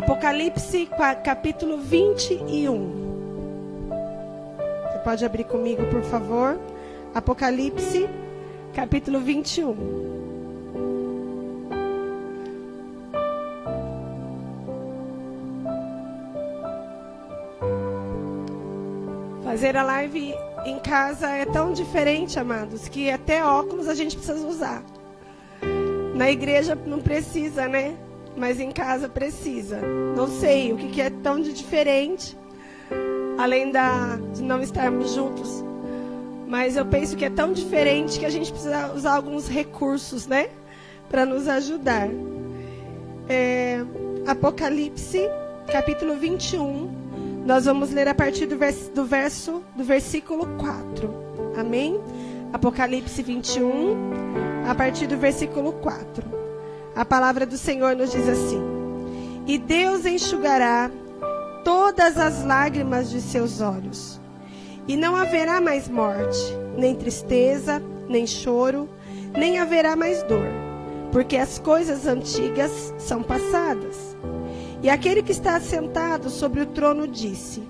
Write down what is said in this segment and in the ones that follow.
Apocalipse, capítulo 21. Você pode abrir comigo, por favor? Apocalipse, capítulo 21. Fazer a live em casa é tão diferente, amados, que até óculos a gente precisa usar. Na igreja não precisa, né? Mas em casa precisa. Não sei o que é tão de diferente, além de não estarmos juntos. Mas eu penso que é tão diferente que a gente precisa usar alguns recursos, né? Para nos ajudar. Apocalipse, capítulo 21. Nós vamos ler a partir do versículo 4. Amém? Apocalipse 21, a partir do versículo 4. A palavra do Senhor nos diz assim: E Deus enxugará todas as lágrimas de seus olhos, e não haverá mais morte, nem tristeza, nem choro, nem haverá mais dor, porque as coisas antigas são passadas. E aquele que está sentado sobre o trono disse: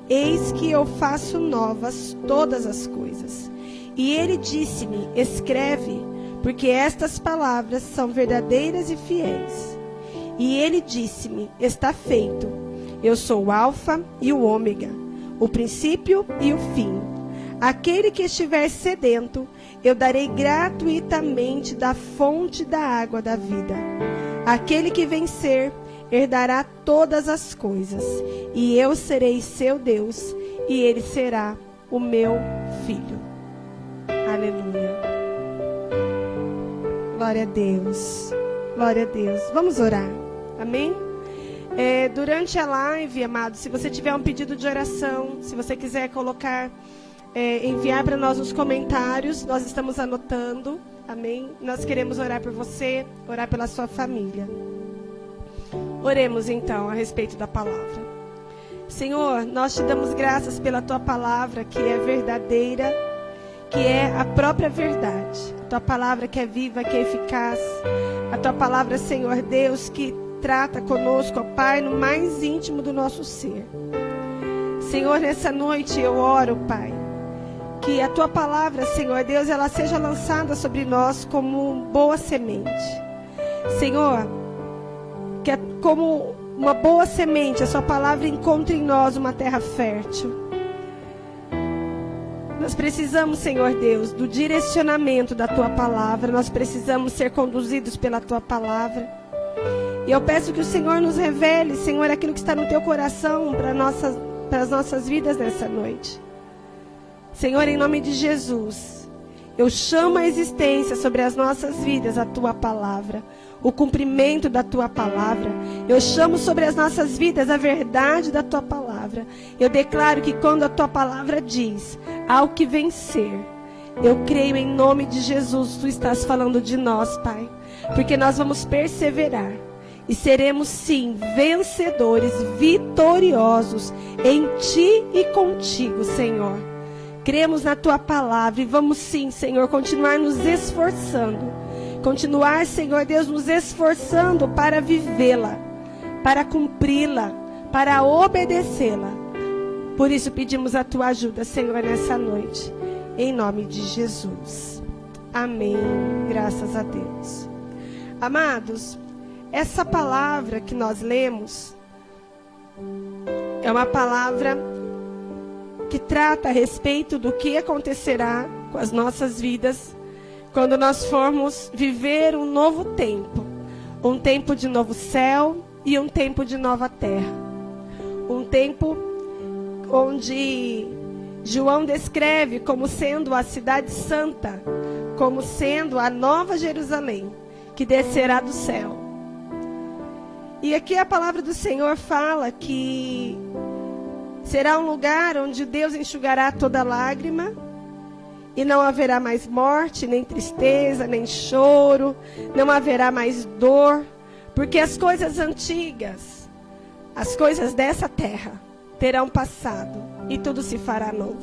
Eis que eu faço novas todas as coisas. E ele disse-me: Escreve, porque estas palavras são verdadeiras e fiéis. E ele disse-me: Está feito. Eu sou o Alfa e o Ômega, o princípio e o fim. Aquele que estiver sedento, eu darei gratuitamente da fonte da água da vida. Aquele que vencer, herdará todas as coisas, e eu serei seu Deus, e ele será o meu filho. Aleluia. Glória a Deus. Glória a Deus. Vamos orar. Amém? Durante a live, amados, se você tiver um pedido de oração, se você quiser colocar, enviar para nós nos comentários, nós estamos anotando. Amém? Nós queremos orar por você, orar pela sua família. Oremos então a respeito da palavra. Senhor, nós te damos graças pela tua palavra, que é verdadeira, que é a própria verdade. A tua palavra que é viva, que é eficaz. A tua palavra, Senhor Deus, que trata conosco, ó Pai, no mais íntimo do nosso ser. Senhor, nessa noite eu oro, Pai, que a tua palavra, Senhor Deus, ela seja lançada sobre nós como boa semente. Senhor, que é como uma boa semente, a sua palavra encontre em nós uma terra fértil. Nós precisamos, Senhor Deus, do direcionamento da tua palavra. Nós precisamos ser conduzidos pela tua palavra. E eu peço que o Senhor nos revele, Senhor, aquilo que está no teu coração para as nossas vidas nessa noite. Senhor, em nome de Jesus, eu chamo a existência sobre as nossas vidas a tua palavra, o cumprimento da tua palavra. Eu chamo sobre as nossas vidas a verdade da tua palavra. Eu declaro que quando a tua palavra diz ao que vencer, eu creio em nome de Jesus, tu estás falando de nós, Pai, porque nós vamos perseverar e seremos sim vencedores, vitoriosos em ti e contigo, Senhor. Cremos na tua palavra e vamos sim, Senhor, continuar nos esforçando. Continuar, Senhor Deus, nos esforçando para vivê-la, para cumpri-la, para obedecê-la. Por isso pedimos a tua ajuda, Senhor, nessa noite. Em nome de Jesus. Amém. Graças a Deus. Amados, essa palavra que nós lemos é uma palavra que trata a respeito do que acontecerá com as nossas vidas quando nós formos viver um novo tempo. Um tempo de novo céu e um tempo de nova terra. Um tempo onde João descreve como sendo a cidade santa, como sendo a nova Jerusalém, que descerá do céu. E aqui a palavra do Senhor fala que será um lugar onde Deus enxugará toda lágrima, e não haverá mais morte, nem tristeza, nem choro, não haverá mais dor, porque as coisas antigas, as coisas dessa terra, terão passado, e tudo se fará novo.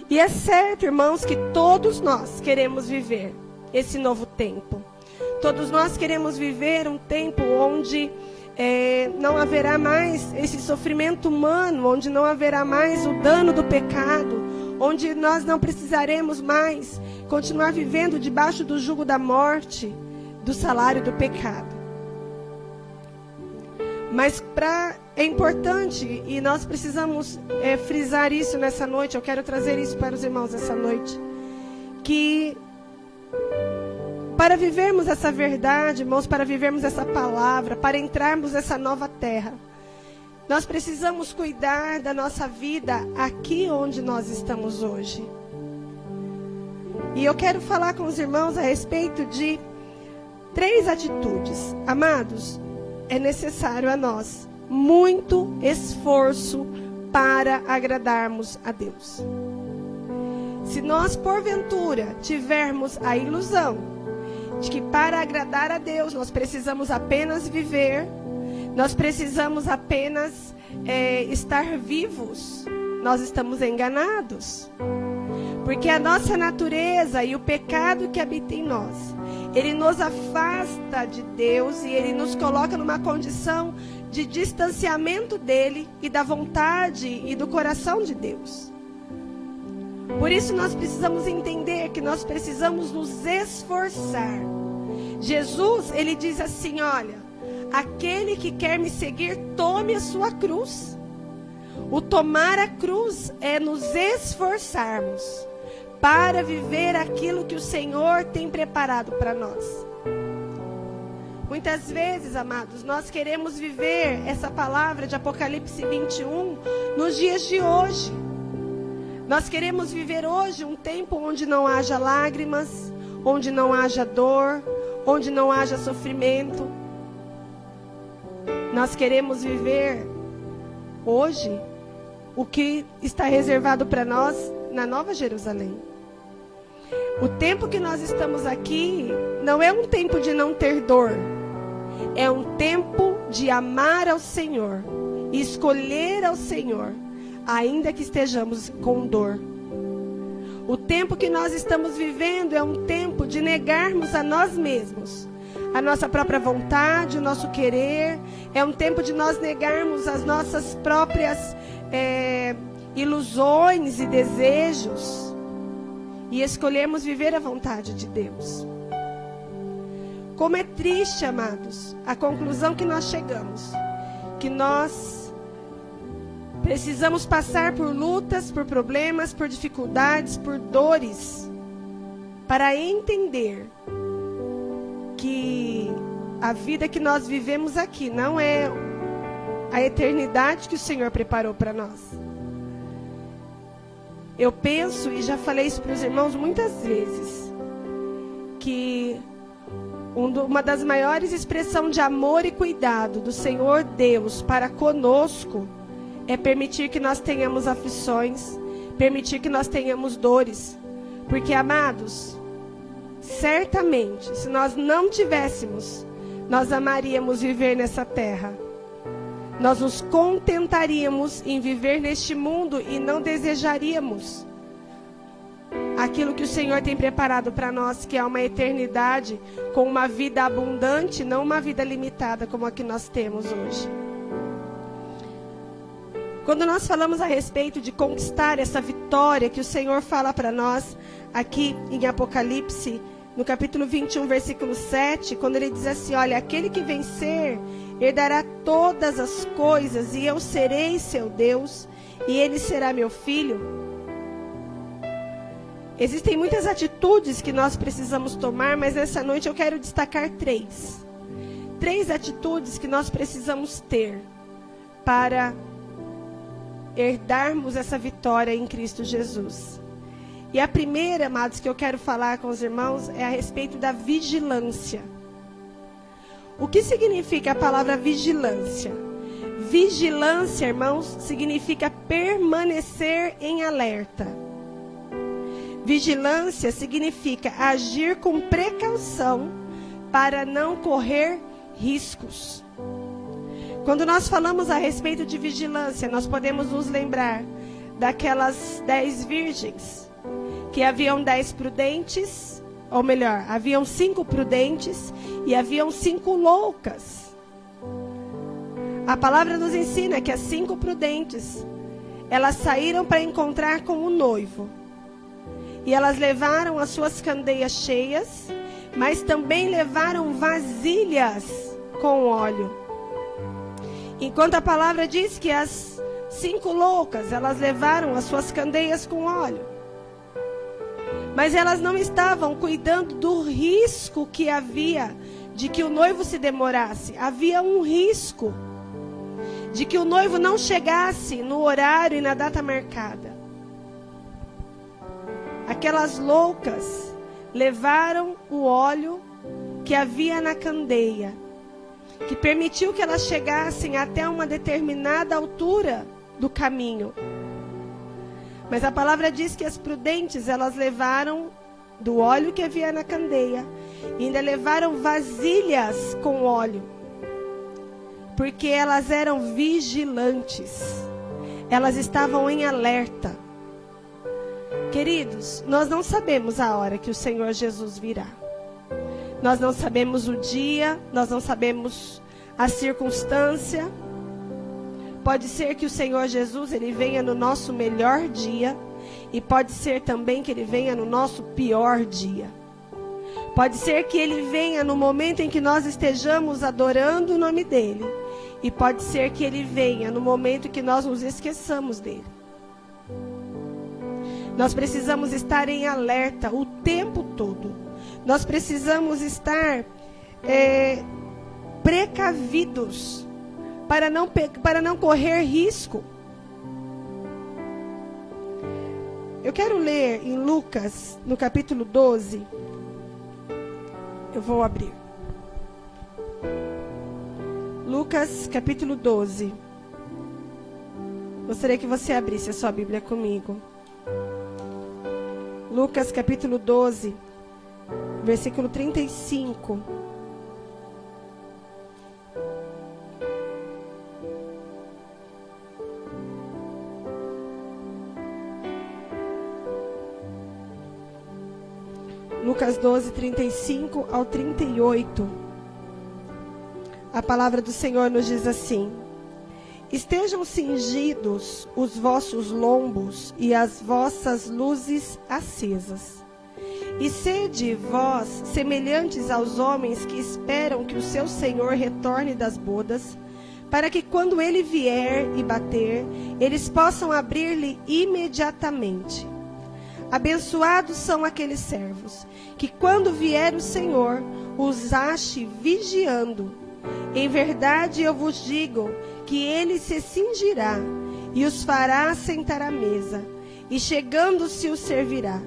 E é certo, irmãos, que todos nós queremos viver esse novo tempo. Todos nós queremos viver um tempo onde não haverá mais esse sofrimento humano, onde não haverá mais o dano do pecado, onde nós não precisaremos mais continuar vivendo debaixo do jugo da morte, do salário do pecado. Mas é importante, e nós precisamos frisar isso nessa noite, eu quero trazer isso para os irmãos essa noite, que para vivermos essa verdade, irmãos, para vivermos essa palavra, para entrarmos nessa nova terra, nós precisamos cuidar da nossa vida aqui onde nós estamos hoje. E eu quero falar com os irmãos a respeito de 3 atitudes. Amados, é necessário a nós muito esforço para agradarmos a Deus. Se nós, porventura, tivermos a ilusão de que para agradar a Deus nós precisamos apenas viver, nós precisamos apenas estar vivos, nós estamos enganados. Porque a nossa natureza e o pecado que habita em nós, ele nos afasta de Deus e ele nos coloca numa condição de distanciamento dele e da vontade e do coração de Deus. Por isso nós precisamos entender que nós precisamos nos esforçar. Jesus, ele diz assim, olha, aquele que quer me seguir, tome a sua cruz. O tomar a cruz é nos esforçarmos para viver aquilo que o Senhor tem preparado para nós. Muitas vezes, amados, nós queremos viver essa palavra de Apocalipse 21 nos dias de hoje. Nós queremos viver hoje um tempo onde não haja lágrimas, onde não haja dor, onde não haja sofrimento. Nós queremos viver hoje o que está reservado para nós na Nova Jerusalém. O tempo que nós estamos aqui não é um tempo de não ter dor. É um tempo de amar ao Senhor e escolher ao Senhor, ainda que estejamos com dor. O tempo que nós estamos vivendo é um tempo de negarmos a nós mesmos, a nossa própria vontade, o nosso querer. É um tempo de nós negarmos as nossas próprias ilusões e desejos e escolhermos viver a vontade de Deus. Como é triste, amados, a conclusão que nós chegamos, que nós precisamos passar por lutas, por problemas, por dificuldades, por dores, para entender que a vida que nós vivemos aqui não é a eternidade que o Senhor preparou para nós. Eu penso, e já falei isso para os irmãos muitas vezes, que uma das maiores expressões de amor e cuidado do Senhor Deus para conosco é permitir que nós tenhamos aflições, permitir que nós tenhamos dores. Porque, amados, certamente, se nós não tivéssemos, nós amaríamos viver nessa terra. Nós nos contentaríamos em viver neste mundo e não desejaríamos aquilo que o Senhor tem preparado para nós, que é uma eternidade com uma vida abundante, não uma vida limitada como a que nós temos hoje. Quando nós falamos a respeito de conquistar essa vitória que o Senhor fala para nós aqui em Apocalipse, no capítulo 21, versículo 7, quando ele diz assim, olha, aquele que vencer herdará todas as coisas e eu serei seu Deus e ele será meu filho. Existem muitas atitudes que nós precisamos tomar, mas nessa noite eu quero destacar 3. 3 atitudes que nós precisamos ter para herdarmos essa vitória em Cristo Jesus. E a primeira, amados, que eu quero falar com os irmãos é a respeito da vigilância. O que significa a palavra vigilância? Vigilância, irmãos, significa permanecer em alerta. Vigilância significa agir com precaução para não correr riscos. Quando nós falamos a respeito de vigilância, nós podemos nos lembrar daquelas 10 virgens, que haviam 10 prudentes, ou melhor, haviam 5 prudentes e haviam 5 loucas. A palavra nos ensina que as 5 prudentes, elas saíram para encontrar com o noivo. E elas levaram as suas candeias cheias, mas também levaram vasilhas com óleo. Enquanto a palavra diz que as 5 loucas, elas levaram as suas candeias com óleo. Mas elas não estavam cuidando do risco que havia de que o noivo se demorasse. Havia um risco de que o noivo não chegasse no horário e na data marcada. Aquelas loucas levaram o óleo que havia na candeia, que permitiu que elas chegassem até uma determinada altura do caminho. Mas a palavra diz que as prudentes, elas levaram do óleo que havia na candeia, e ainda levaram vasilhas com óleo, porque elas eram vigilantes, elas estavam em alerta. Queridos, nós não sabemos a hora que o Senhor Jesus virá. Nós não sabemos o dia, nós não sabemos a circunstância. Pode ser que o Senhor Jesus, ele venha no nosso melhor dia, e pode ser também que ele venha no nosso pior dia. Pode ser que ele venha no momento em que nós estejamos adorando o nome dele, e pode ser que ele venha no momento em que nós nos esqueçamos dele. Nós precisamos estar em alerta o tempo todo. Nós precisamos estar precavidos para não correr risco. Eu quero ler em Lucas, no capítulo 12. Eu vou abrir. Lucas, capítulo 12. Gostaria que você abrisse a sua Bíblia comigo. Lucas, capítulo 12, versículo 35. Lucas 12, 35 ao 38. A palavra do Senhor nos diz assim: estejam cingidos os vossos lombos e as vossas luzes acesas. E sede vós semelhantes aos homens que esperam que o seu Senhor retorne das bodas, para que quando ele vier e bater, eles possam abrir-lhe imediatamente. Abençoados são aqueles servos, que quando vier o Senhor, os ache vigiando. Em verdade eu vos digo que ele se cingirá e os fará sentar à mesa, e chegando-se os servirá.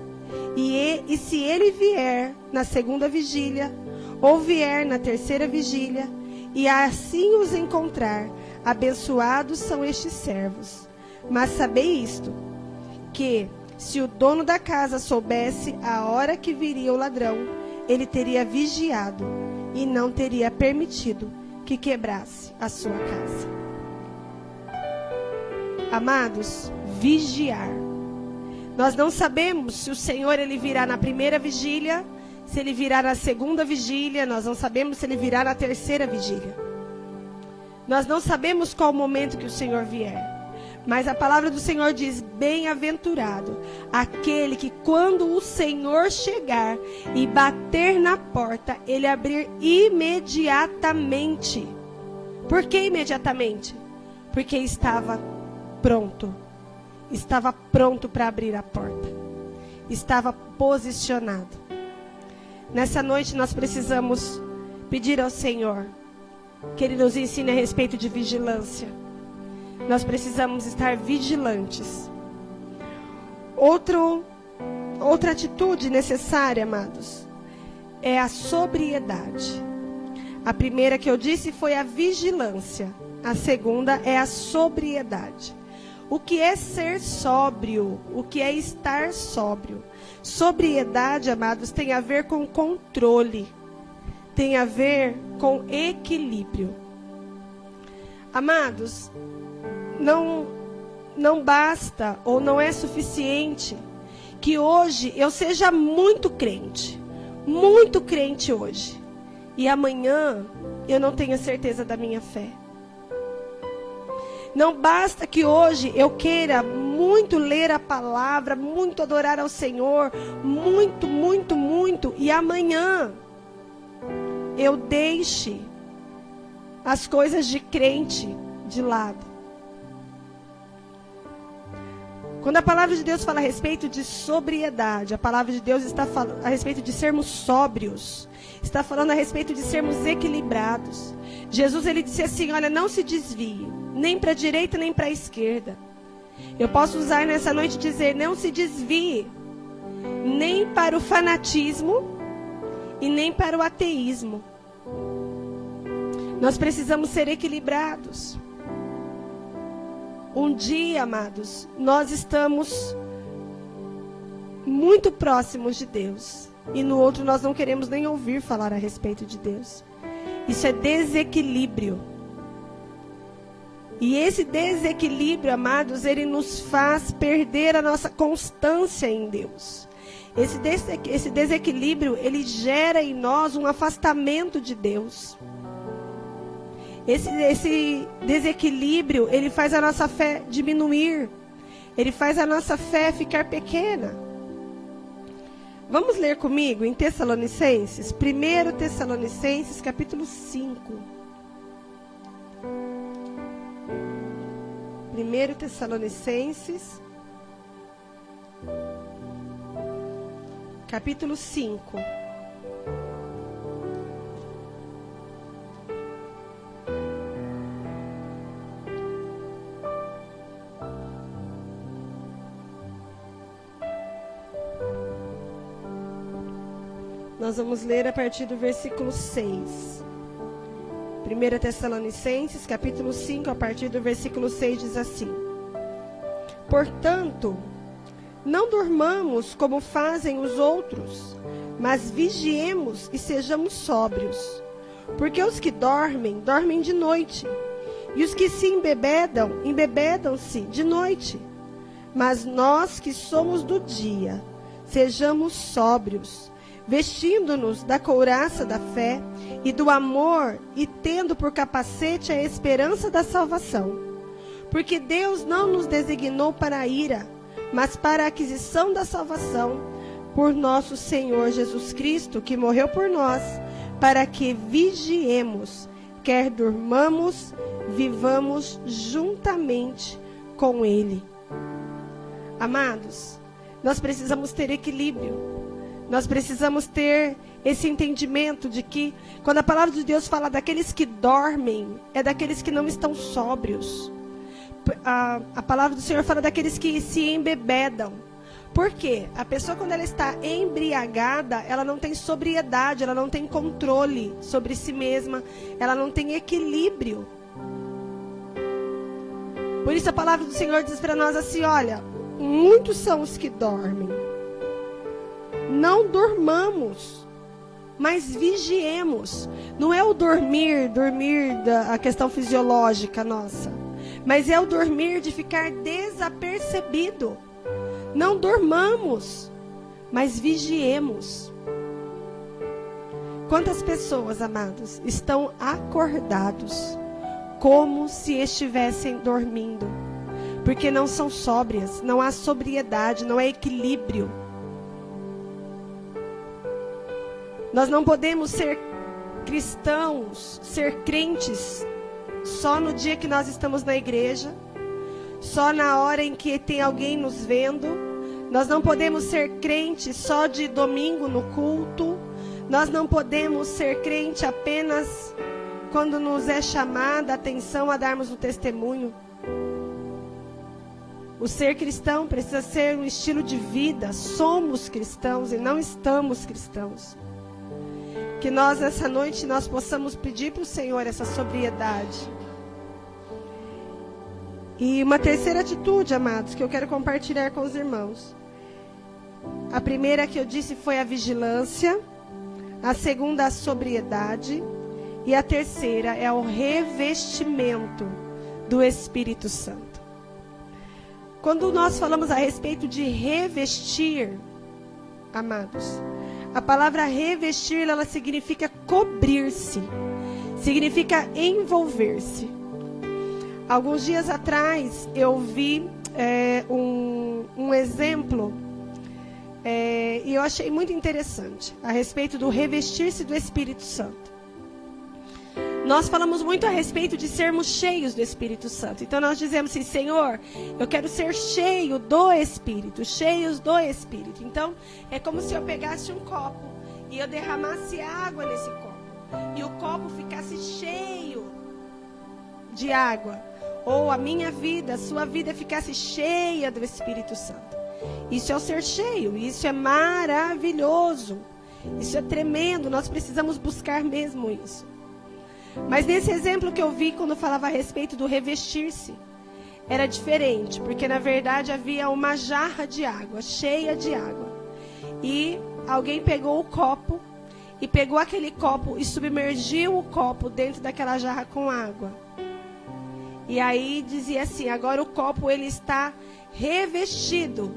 E se ele vier na segunda vigília, ou vier na terceira vigília, e assim os encontrar, abençoados são estes servos. Mas sabei isto, que se o dono da casa soubesse a hora que viria o ladrão, ele teria vigiado e não teria permitido que quebrasse a sua casa. Amados, vigiar. Nós não sabemos se o Senhor ele virá na primeira vigília, se ele virá na segunda vigília, nós não sabemos se ele virá na terceira vigília. Nós não sabemos qual o momento que o Senhor vier. Mas a palavra do Senhor diz: bem-aventurado aquele que quando o Senhor chegar e bater na porta, ele abrir imediatamente. Por que imediatamente? Porque estava pronto. Estava pronto para abrir a porta. Estava posicionado. Nessa noite nós precisamos pedir ao Senhor que Ele nos ensine a respeito de vigilância. Nós precisamos estar vigilantes. Outra atitude necessária, amados, é a sobriedade. A primeira que eu disse foi a vigilância. A segunda é a sobriedade. O que é ser sóbrio? O que é estar sóbrio? Sobriedade, amados, tem a ver com controle. Tem a ver com equilíbrio. Amados, não basta ou não é suficiente que hoje eu seja muito crente hoje, e amanhã eu não tenha certeza da minha fé. Não basta que hoje eu queira muito ler a palavra, muito adorar ao Senhor, muito, muito, muito, e amanhã eu deixe as coisas de crente de lado. Quando a palavra de Deus fala a respeito de sobriedade, a palavra de Deus está falando a respeito de sermos sóbrios, está falando a respeito de sermos equilibrados. Jesus, ele disse assim, olha, não se desvie, nem para a direita nem para a esquerda. Eu posso usar nessa noite e dizer, não se desvie, nem para o fanatismo e nem para o ateísmo. Nós precisamos ser equilibrados. Um dia, amados, nós estamos muito próximos de Deus. E no outro nós não queremos nem ouvir falar a respeito de Deus. Isso é desequilíbrio. E esse desequilíbrio, amados, ele nos faz perder a nossa constância em Deus. Esse desequilíbrio, ele gera em nós um afastamento de Deus. Esse desequilíbrio, ele faz a nossa fé diminuir. Ele faz a nossa fé ficar pequena. Vamos ler comigo em Tessalonicenses, 1 Tessalonicenses, capítulo 5. 1 Tessalonicenses, capítulo 5. Nós vamos ler a partir do versículo 6. 1 Tessalonicenses, capítulo 5, a partir do versículo 6, diz assim: Portanto, não durmamos como fazem os outros, mas vigiemos e sejamos sóbrios. Porque os que dormem, dormem de noite, e os que se embebedam, embebedam-se de noite. Mas nós que somos do dia, sejamos sóbrios, vestindo-nos da couraça da fé e do amor, e tendo por capacete a esperança da salvação. Porque Deus não nos designou para a ira, mas para a aquisição da salvação, por nosso Senhor Jesus Cristo, que morreu por nós, para que vigiemos, quer durmamos, vivamos juntamente com Ele. Amados, nós precisamos ter equilíbrio. Nós precisamos ter esse entendimento de que, quando a palavra de Deus fala daqueles que dormem, é daqueles que não estão sóbrios. A palavra do Senhor fala daqueles que se embebedam. Por quê? A pessoa, quando ela está embriagada, ela não tem sobriedade, ela não tem controle sobre si mesma, ela não tem equilíbrio. Por isso a palavra do Senhor diz para nós assim, olha, muitos são os que dormem. Não dormamos, mas vigiemos. Não é o dormir a questão fisiológica nossa, mas é o dormir de ficar desapercebido. Não dormamos, mas vigiemos. Quantas pessoas, amados, estão acordados como se estivessem dormindo? Porque não são sóbrias, não há sobriedade, não há equilíbrio. Nós não podemos ser cristãos, ser crentes, só no dia que nós estamos na igreja, só na hora em que tem alguém nos vendo. Nós não podemos ser crentes só de domingo no culto. Nós não podemos ser crente apenas quando nos é chamada a atenção a darmos o testemunho. O ser cristão precisa ser um estilo de vida. Somos cristãos e não estamos cristãos. Que nós, essa noite, nós possamos pedir para o Senhor essa sobriedade. E uma terceira atitude, amados, que eu quero compartilhar com os irmãos. A primeira que eu disse foi a vigilância. A segunda, a sobriedade. E a terceira é o revestimento do Espírito Santo. Quando nós falamos a respeito de revestir, amados, a palavra revestir, ela significa cobrir-se, significa envolver-se. Alguns dias atrás eu vi um exemplo e eu achei muito interessante a respeito do revestir-se do Espírito Santo. Nós falamos muito a respeito de sermos cheios do Espírito Santo. Então nós dizemos assim: Senhor, eu quero ser cheio do Espírito, cheios do Espírito. Então é como se eu pegasse um copo e eu derramasse água nesse copo, e o copo ficasse cheio de água, ou a minha vida, a sua vida ficasse cheia do Espírito Santo. Isso é o ser cheio, isso é maravilhoso, isso é tremendo, nós precisamos buscar mesmo isso. Mas nesse exemplo que eu vi quando falava a respeito do revestir-se, era diferente, porque na verdade havia uma jarra de água, cheia de água, e alguém pegou o copo, e pegou aquele copo e submergiu o copo dentro daquela jarra com água. E aí dizia assim: agora o copo ele está revestido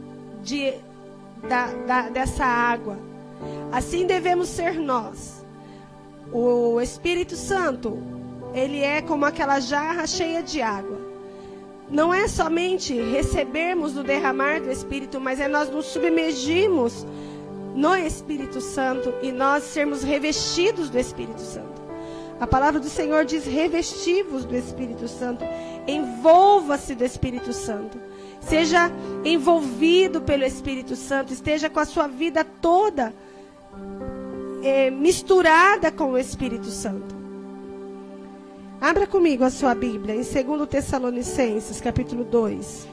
dessa água. Assim devemos ser nós. O Espírito Santo, ele é como aquela jarra cheia de água. Não é somente recebermos o derramar do Espírito, mas é nós nos submergirmos no Espírito Santo e nós sermos revestidos do Espírito Santo. A palavra do Senhor diz: revestivos do Espírito Santo. Envolva-se do Espírito Santo. Seja envolvido pelo Espírito Santo. Esteja com a sua vida toda misturada com o Espírito Santo. Abra comigo a sua Bíblia em 2 Tessalonicenses, capítulo 2.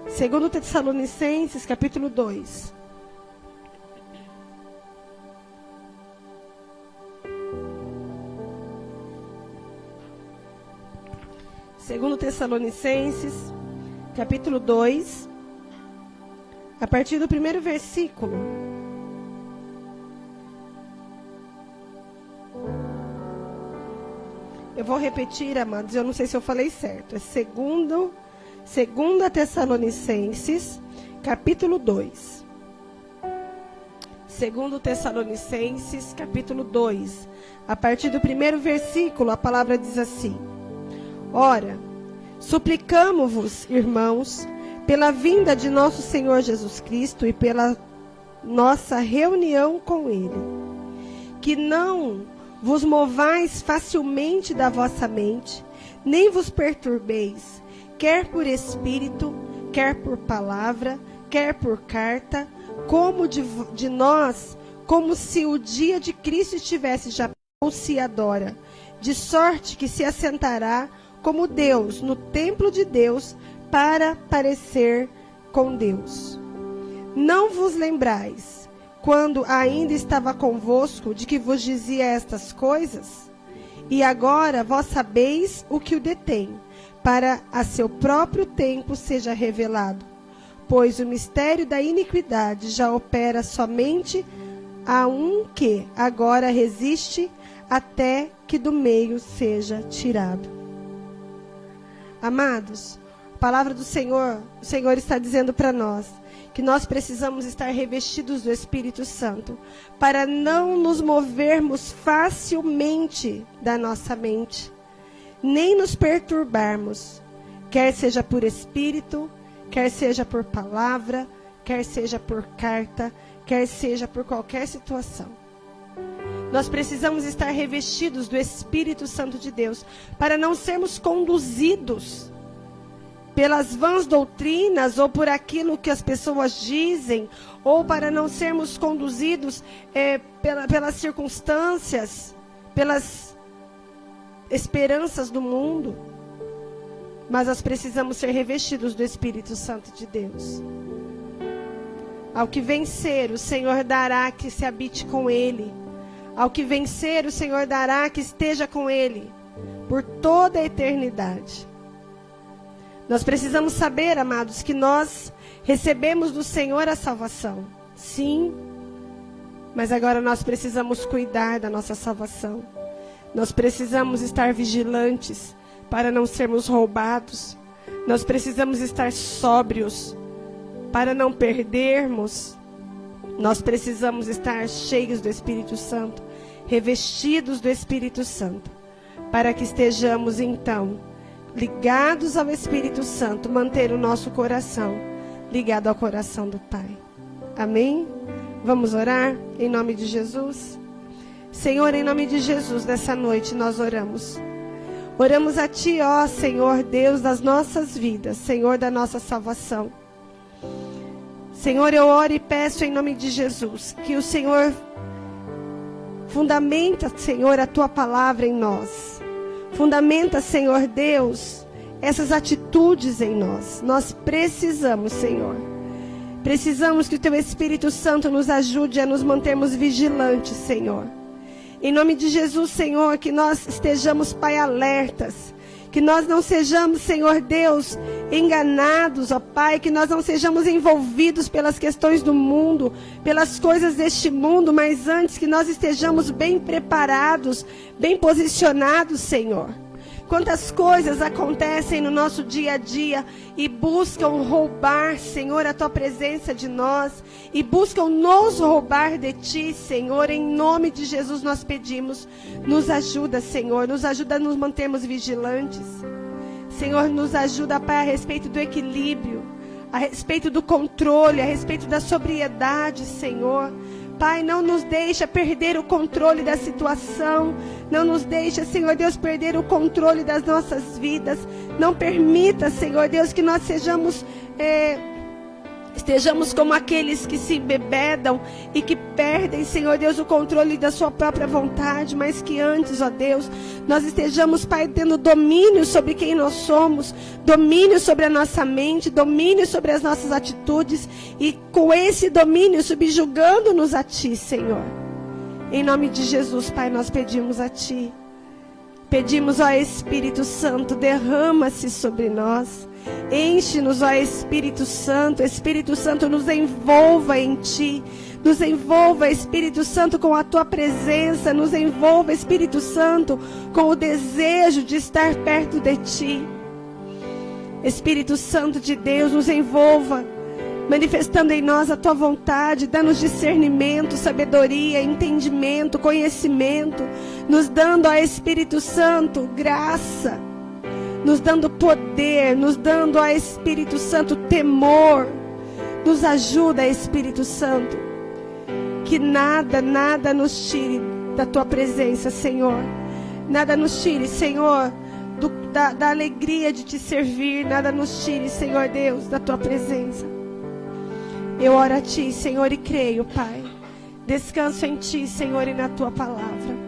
2 Tessalonicenses, capítulo 2. Segundo Tessalonicenses, capítulo 2, a partir do primeiro versículo. Eu vou repetir, amados, eu não sei se eu falei certo. É 2 Tessalonicenses, capítulo 2. 2 Tessalonicenses, capítulo 2. A partir do primeiro versículo, a palavra diz assim: Ora, suplicamo-vos, irmãos, pela vinda de nosso Senhor Jesus Cristo e pela nossa reunião com Ele, que não vos movais facilmente da vossa mente, nem vos perturbeis, quer por espírito, quer por palavra, quer por carta, como de nós, como se o dia de Cristo estivesse já ou se adora, de sorte que se assentará como Deus no templo de Deus para parecer com Deus. Não vos lembrais, quando ainda estava convosco, de que vos dizia estas coisas? E agora vós sabeis o que o detém, para a seu próprio tempo seja revelado. Pois o mistério da iniquidade já opera somente a um que agora resiste, até que do meio seja tirado. Amados, a palavra do Senhor, o Senhor está dizendo para nós que nós precisamos estar revestidos do Espírito Santo para não nos movermos facilmente da nossa mente, nem nos perturbarmos, quer seja por espírito, quer seja por palavra, quer seja por carta, quer seja por qualquer situação. Nós precisamos estar revestidos do Espírito Santo de Deus para não sermos conduzidos pelas vãs doutrinas ou por aquilo que as pessoas dizem, ou para não sermos conduzidos pelas circunstâncias, pelas esperanças do mundo. Mas nós precisamos ser revestidos do Espírito Santo de Deus. Ao que vencer, o Senhor dará que se habite com Ele. Ao que vencer, o Senhor dará que esteja com Ele por toda a eternidade. Nós precisamos saber, amados, que nós recebemos do Senhor a salvação. Sim, mas agora nós precisamos cuidar da nossa salvação. Nós precisamos estar vigilantes para não sermos roubados. Nós precisamos estar sóbrios para não perdermos. Nós precisamos estar cheios do Espírito Santo, revestidos do Espírito Santo, para que estejamos então ligados ao Espírito Santo, manter o nosso coração ligado ao coração do Pai. Amém? Vamos orar em nome de Jesus? Senhor, em nome de Jesus, nessa noite nós oramos. Oramos a Ti, ó Senhor Deus das nossas vidas, Senhor da nossa salvação. Senhor, eu oro e peço em nome de Jesus que o Senhor fundamenta, Senhor, a Tua palavra em nós. Fundamenta, Senhor Deus, essas atitudes em nós. Nós precisamos, Senhor. Precisamos que o Teu Espírito Santo nos ajude a nos mantermos vigilantes, Senhor. Em nome de Jesus, Senhor, que nós estejamos, Pai, alertas. Que nós não sejamos, Senhor Deus, enganados, ó Pai. Que nós não sejamos envolvidos pelas questões do mundo, pelas coisas deste mundo. Mas antes que nós estejamos bem preparados, bem posicionados, Senhor. Quantas coisas acontecem no nosso dia a dia e buscam roubar, Senhor, a Tua presença de nós. E buscam nos roubar de Ti, Senhor. Em nome de Jesus nós pedimos. Nos ajuda, Senhor. Nos ajuda a nos mantermos vigilantes. Senhor, nos ajuda, Pai, a respeito do equilíbrio. A respeito do controle. A respeito da sobriedade, Senhor. Pai, não nos deixa perder o controle da situação. Não nos deixa, Senhor Deus, perder o controle das nossas vidas. Não permita, Senhor Deus, que nós estejamos como aqueles que se embebedam e que perdem, Senhor Deus, o controle da sua própria vontade, mas que antes, ó Deus, nós estejamos, Pai, tendo domínio sobre quem nós somos, domínio sobre a nossa mente, domínio sobre as nossas atitudes e com esse domínio subjugando-nos a Ti, Senhor. Em nome de Jesus, Pai, nós pedimos a Ti. Pedimos, ó Espírito Santo, derrama-se sobre nós. Enche-nos, ó Espírito Santo. Espírito Santo, nos envolva em Ti. Nos envolva, Espírito Santo, com a Tua presença. Nos envolva, Espírito Santo, com o desejo de estar perto de Ti. Espírito Santo de Deus, nos envolva, manifestando em nós a Tua vontade, dando-nos discernimento, sabedoria, entendimento, conhecimento, nos dando, ó Espírito Santo, graça, nos dando poder, nos dando, ó Espírito Santo, temor. Nos ajuda, Espírito Santo, que nada nos tire da Tua presença, Senhor. Nada nos tire, Senhor, da alegria de Te servir. Nada nos tire, Senhor Deus, da Tua presença. Eu oro a Ti, Senhor, e creio, Pai. Descanso em Ti, Senhor, e na Tua palavra.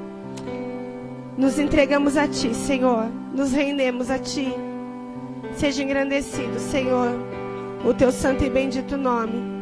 Nos entregamos a Ti, Senhor. Nos rendemos a Ti. Seja engrandecido, Senhor, o Teu santo e bendito nome.